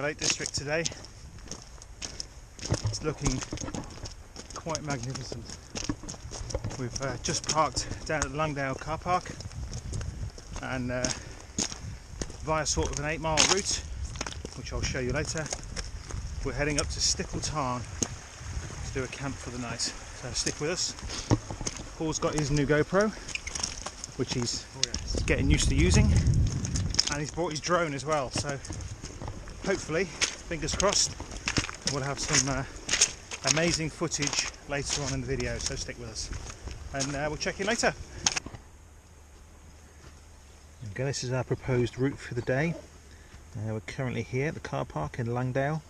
Lake District today. It's looking quite magnificent. We've just parked down at the Langdale car park, and via sort of an 8-mile route, which I'll show you later, we're heading up to Stickle Tarn to do a camp for the night. So stick with us. Paul's got his new GoPro, which he's getting used to using, and he's brought his drone as well, so hopefully, fingers crossed, we'll have some amazing footage later on in the video, so stick with us and we'll check in later. Okay, this is our proposed route for the day. We're currently here at the car park in Langdale,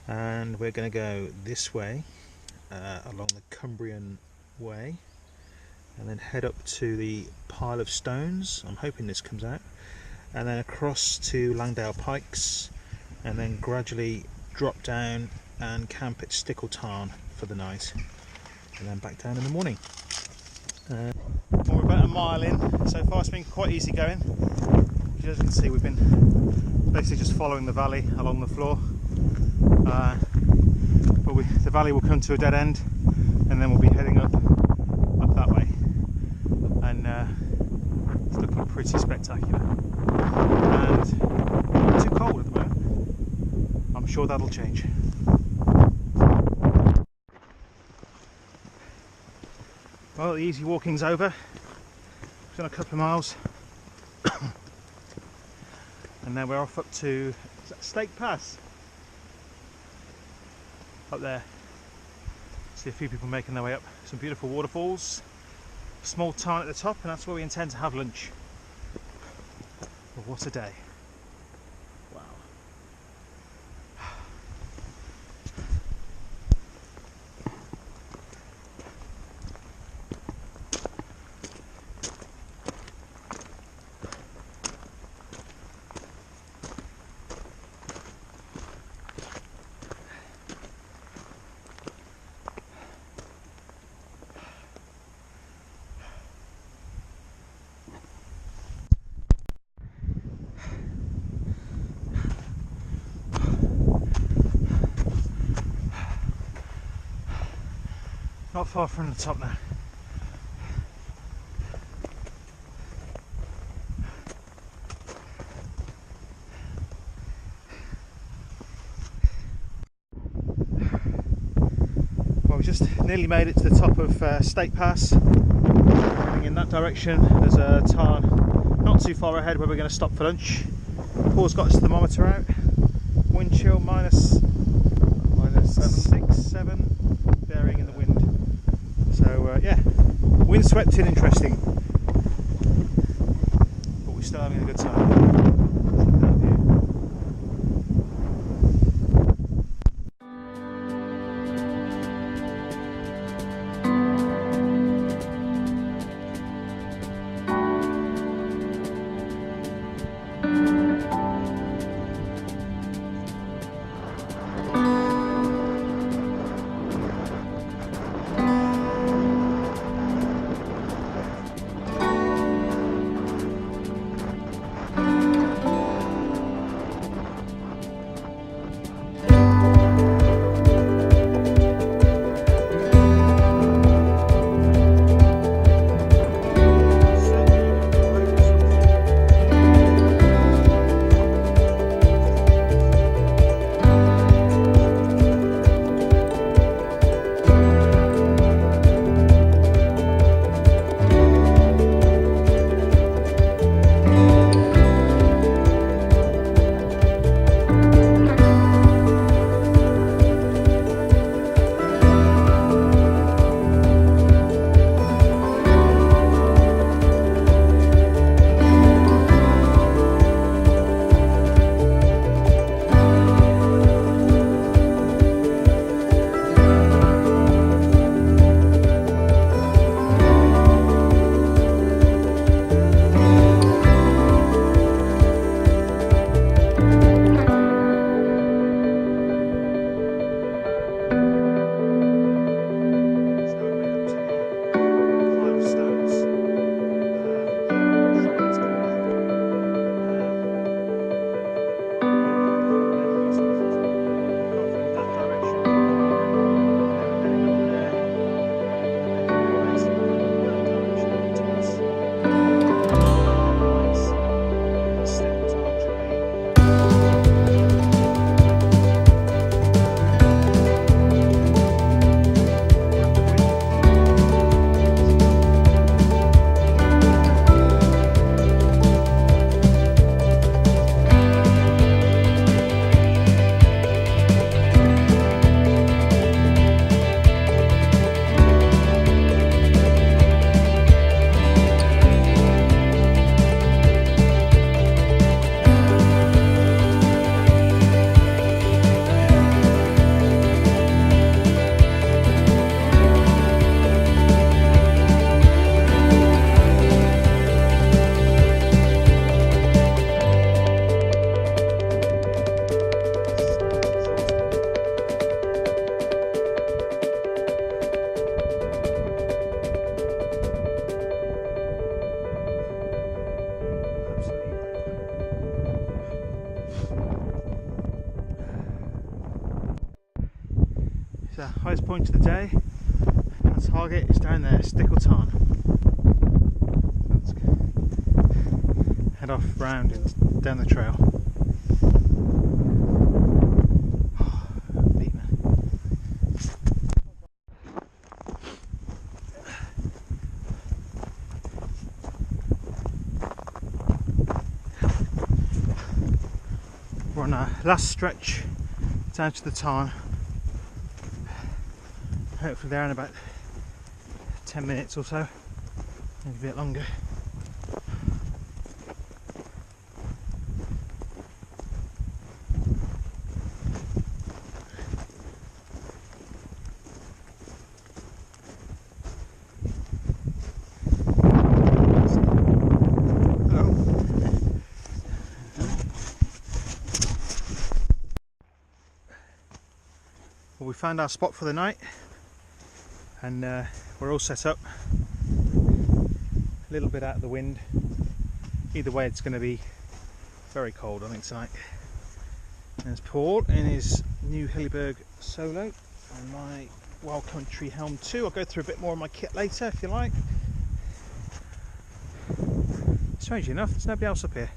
and we're going to go this way along the Cumbrian Way, and then head up to the pile of stones. I'm hoping this comes out, and then across to Langdale Pikes, and then gradually drop down and camp at Stickle Tarn for the night, and then back down in the morning. We're about a mile in. So far it's been quite easy going. As you can see, we've been basically just following the valley along the floor, but the valley will come to a dead end, and then we'll be heading up that way, and it's looking pretty spectacular and not too cold at the moment. I'm sure that'll change. Well, the easy walking's over. We've done a couple of miles and now we're off up to Stake Pass up there. See a few people making their way up. Some beautiful waterfalls, a small tarn at the top, and that's where we intend to have lunch. But what a day. Wow. Not far from the top now. Well, we just nearly made it to the top of Stake Pass. Going in that direction, there's a tarn not too far ahead where we're going to stop for lunch. Paul's got his thermometer out. Wind chill minus 6, 7, varying in the wind. So yeah, windswept and interesting, but we're still having a good time. the highest point of the day. Our target is down there, Stickle Tarn. Let's head off round and down the trail. We're on our last stretch down to the tarn. Hopefully there in about 10 minutes or so, maybe a bit longer. Well, we found our spot for the night, and we're all set up. A little bit out of the wind. Either way, it's going to be very cold, I think, tonight. There's Paul in his new Hilliberg Solo and my Wild Country Helm 2. I'll go through a bit more of my kit later, if you like. Strangely enough, there's nobody else up here.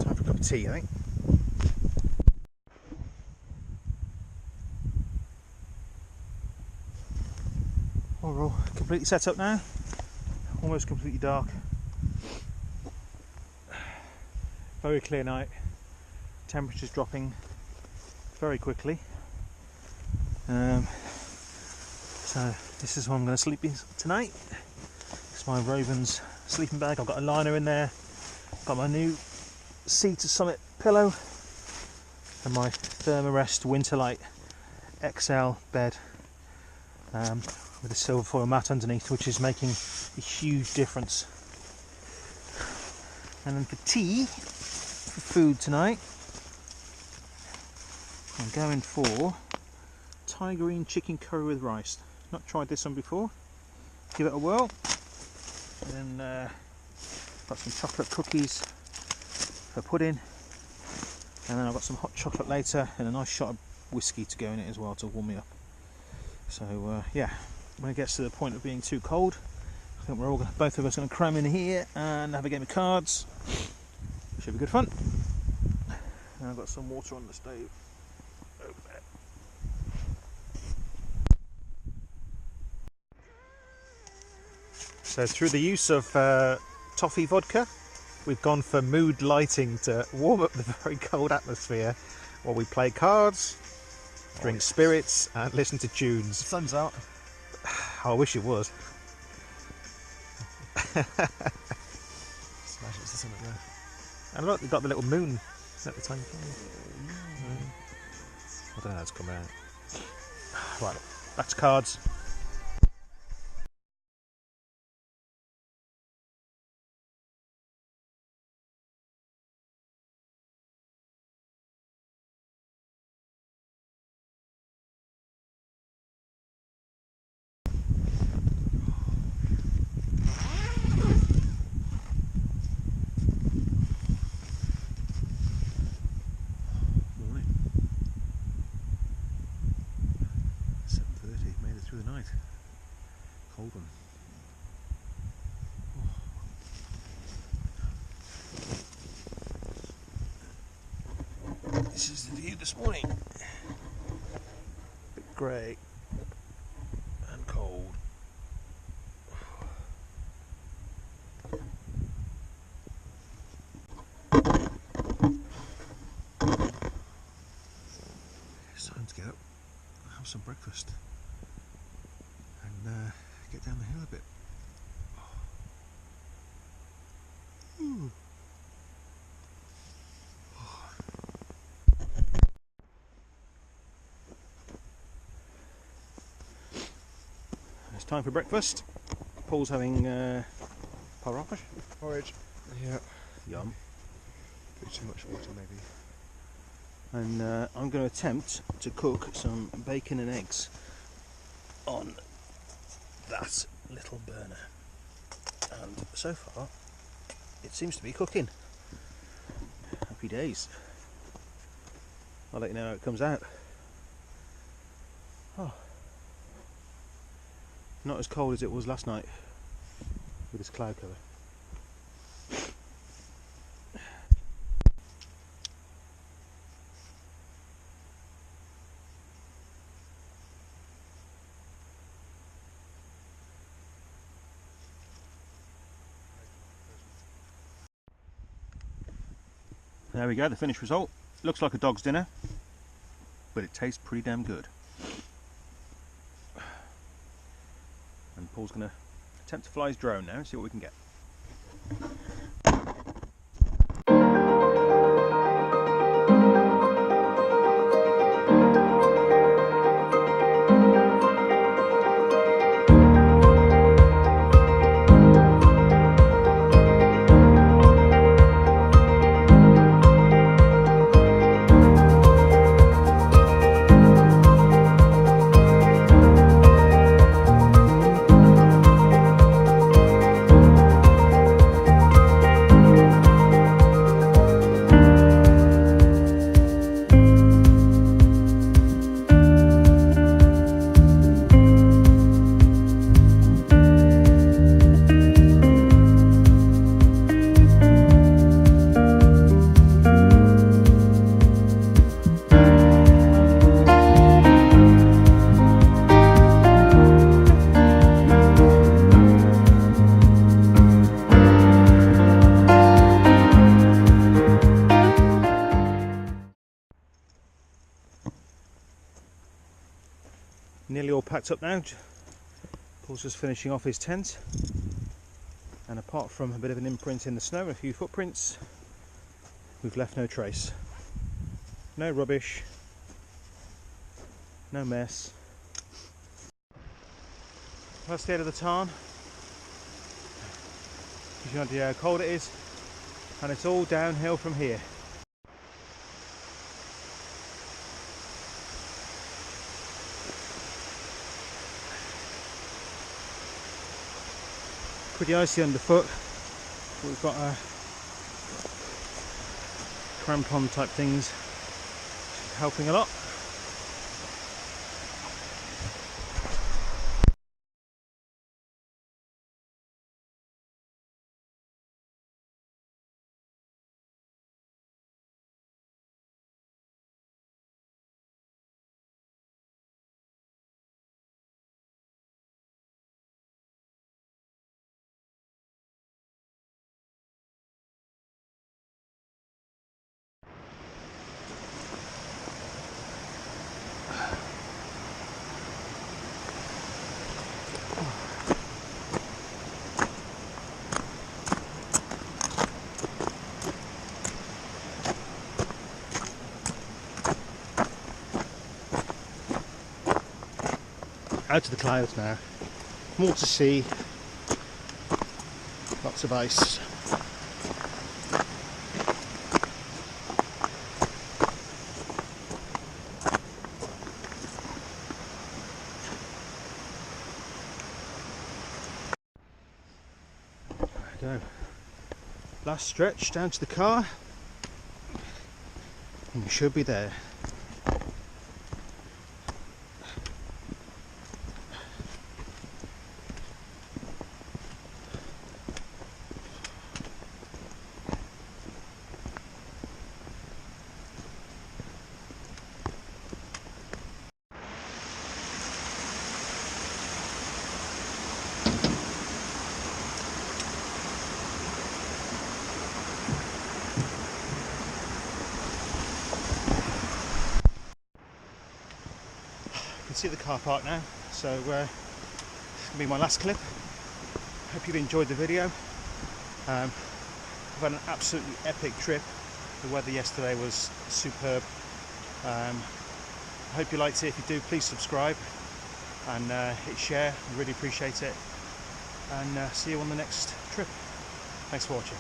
Time for a cup of tea, I think. We're all completely set up now, almost completely dark. Very clear night, temperatures dropping very quickly. So this is what I'm going to sleep in tonight. It's my Rovens sleeping bag. I've got a liner in there, got my new Sea to Summit pillow and my Thermarest Winterlight XL bed. With a silver foil mat underneath, which is making a huge difference. And then for tea, for food tonight, I'm going for Thai green chicken curry with rice. Not tried this one before. Give it a whirl. And then got some chocolate cookies for pudding. And then I've got some hot chocolate later and a nice shot of whiskey to go in it as well to warm me up. So yeah. When it gets to the point of being too cold, I think we're all both of us going to cram in here and have a game of cards. Should be good fun. And I've got some water on the stove over there. So through the use of toffee vodka, we've gone for mood lighting to warm up the very cold atmosphere while we play cards, drink spirits and listen to tunes. The sun's out. I wish it was. Smash it to something there. And look, they've got the little moon at the time. I don't know how it's come out. Right, back to cards. Through the night. Cold one. Oh. This is the view this morning. Bit grey and cold. It's time to get up and have some breakfast. And get down the hill a bit. Ooh. It's time for breakfast. Paul's having porridge. Yeah. Yum. Bit too much water maybe. And I'm going to attempt to cook some bacon and eggs on that little burner, and so far it seems to be cooking. Happy days. I'll let you know how it comes out. Oh, not as cold as it was last night with this cloud cover. There we go, the finished result. Looks like a dog's dinner, but it tastes pretty damn good. And Paul's going to attempt to fly his drone now and see what we can get. Nearly all packed up now. Paul's just finishing off his tent, and apart from a bit of an imprint in the snow and a few footprints, we've left no trace. No rubbish, no mess. That's the end of the tarn. Gives you an idea how cold it is, and it's all downhill from here. Pretty icy underfoot. We've got crampon type things helping a lot. Out of the clouds now, more to see, lots of ice. There we go, last stretch down to the car, and we should be there. See the car park now, so this is going to be my last clip. Hope you've enjoyed the video. I've had an absolutely epic trip. The weather yesterday was superb. I hope you liked it. If you do, please subscribe and hit share. I really appreciate it, and see you on the next trip. Thanks for watching.